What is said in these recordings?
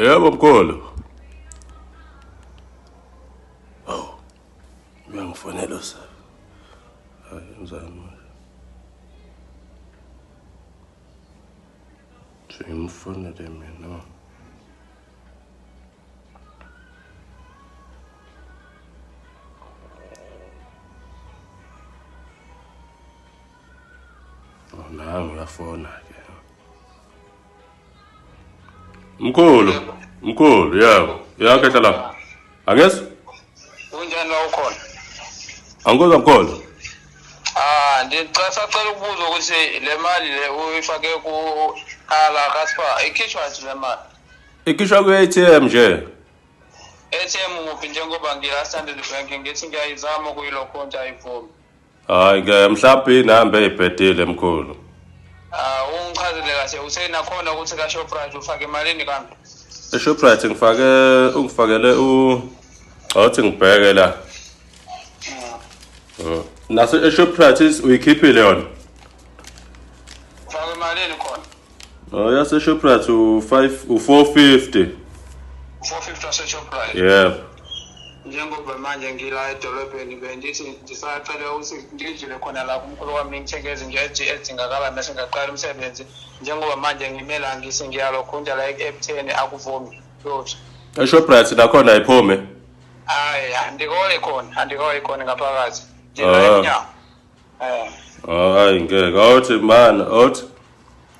Yebo mkhulu. Oh, uyangifonela sir. Hayi mzansi. Ngimfonele mina. Oh, nangu uyafona ke. Mkhulu, yebo. Yakhe la. Angesi? Unjani la ukhona? Angikuzwa mkhulu. Sacela ukubuza ukuthi le mali le uyifake ku ala kaspa ikhishwa nje le mali. Ikhishwa ku-ATM nje. ATM nguphi njengoba ngila-Standard Bank ngithi ngiyayizama ukuyilokho nje ayivumi. Hayi ke mhlawumbe inamba eyibhedile mkhulu. Ungichazele kahle usenakhona ukuthi ka Shoprite ufake imalini kambe? eShoprite ungifakele awuthi ngibheke la. Naso eShoprite uyikhiphile yona. Ufake imalini khona? Oh, yase Shoprite u450. 450 wase Shoprite. Yebo. Njengoba manje ngila edolobheni bendithi ngisacela ukuthi ngidlule khona la kumkhulu wami ngithengeze nje edingakala mase ngaqala umsebenzi njengoba manje ngimela ngisengiyalokhunja la e-10 akuvumi lutho. eShoprite nakhona ayiphume. Hayi andikoyi khona ngaphakathi. Ngiyanya. Hayi ngeke awuthi man awuthi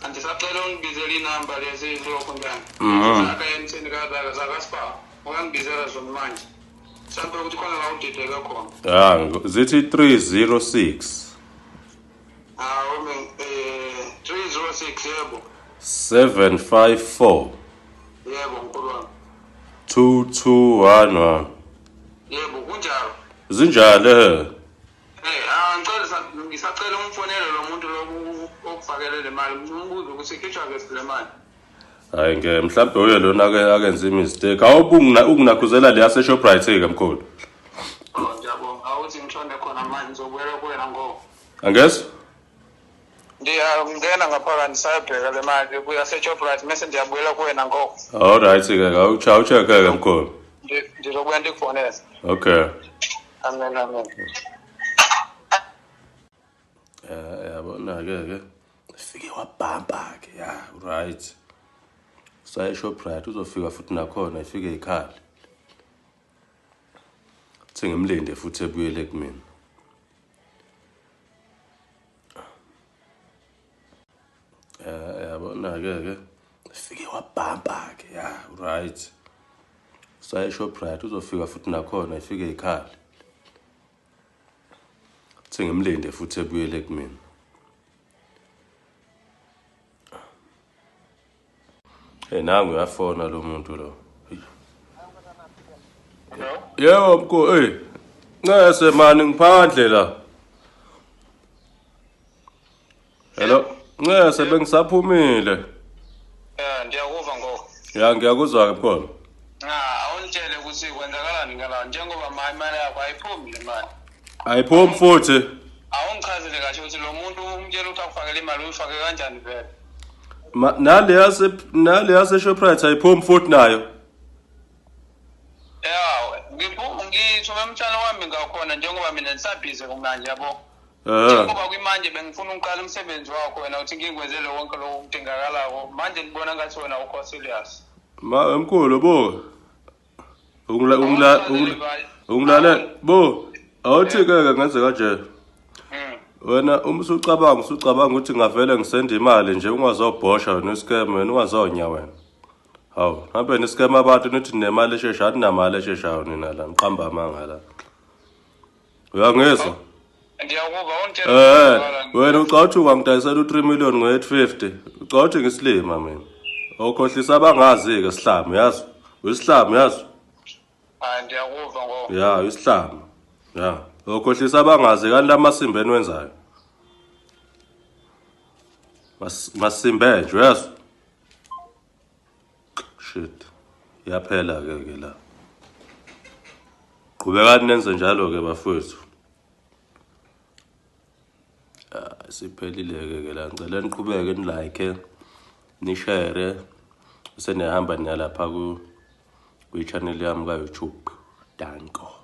Andisacela ungibizele inamba lezi lokho njani. Saka M10 kaza zakaspa. Ungangibizela zona manje. Sambe ukuthi khona la udideka khona. Zithi 306. Wena 306 yebo. 754. Yebo mkhulu wami. 2211. Yebo kunjalo. Zinjalo ngisacela umfonele lo muntu lo okufakele le mali umbuzo ukuthi ikhishwa ke le mali. Hayi ngeke mhlawumbe uye lona akenza imistake. Awubungunakhuzela le yase Shoprite ke mkhulu. Ngiyabonga. Awuthi ngishone khona manje ngizobuyela kuwena ngoba. Angesi? Ngiyangena ngaphakathi sayibheka le mali kuya Shoprite mase ndiyabuyela kuwena ngoba. Alright ke awucheck ke mkhulu. Ndizobuya ndikufonela. Okay. Amen. Yabona ke fike wabhamba ke right. Saye Shoprite uzofika futhi nakhona ifike ekhali. Ngimlinde futhi ebuyele kumina. Yabona ke fike wabhamba ke right. Saye Shoprite uzofika futhi nakhona ifike ekhali. Ngimlinde futhi ebuyele kumina. Nangu uyafona lo muntu lo. Yebo mkhulu, Ngese mani ngiphandle la. Hello. Ngese bengisaphumile. Ndiyakuva ngoku. Ngiyakuzwa ke mkhulu. Awunitshele ukuthi kwenzakalani ngala njengoba imali yakho ayiphumi le mali. Ayiphumi futhi. Awungichazele kahle ukuthi lo muntu umtshela ukuthi akufakele imali uyifake kanjani vele. Nale yase Shoprite ayiphumi futhi nayo. Ngithume umtshana wami ngakhona njengoba mina ndisabhize kumanje yabo. Njengoba kwimanje bengifuna uqala umsebenzi wakho wena uthi ngikwenzele wonke lo udingakalako manje ngibona ngathi wena ukho serious. Mkhulu bo. Ungilale bo. Awuthi ke ngenze kanje. Wena usucabanga ukuthi ngavele ngisende imali nje ungazobhosha wena scam wena ungazonya wena. Hawu, hambe ne scam abantu nithi nemali eshesha athi namali esheshayo nina la ngiqamba amanga la. Uyangizwa? Ndiyakuba untshela. Wena ucathi ungangidayisela u3 million ngo850. Ucathi ngisilima mina. Okhohlisa abangazi ke sihlamu yazi. Uyisihlamu yazi? Ndiyakuva ngoku. Ya, isihlamu. Ya. Okhohlisa abangazi kanti lamasimbe enwenzayo. Masimbe nje yazi. Shit. Yaphela ke la. Qhubekani nenze njalo ke bafowethu. Siphelile ke la ngicela niqhubeke ni like, ni share, senehamba niyalapha ku channel yami ka YouTube Danko.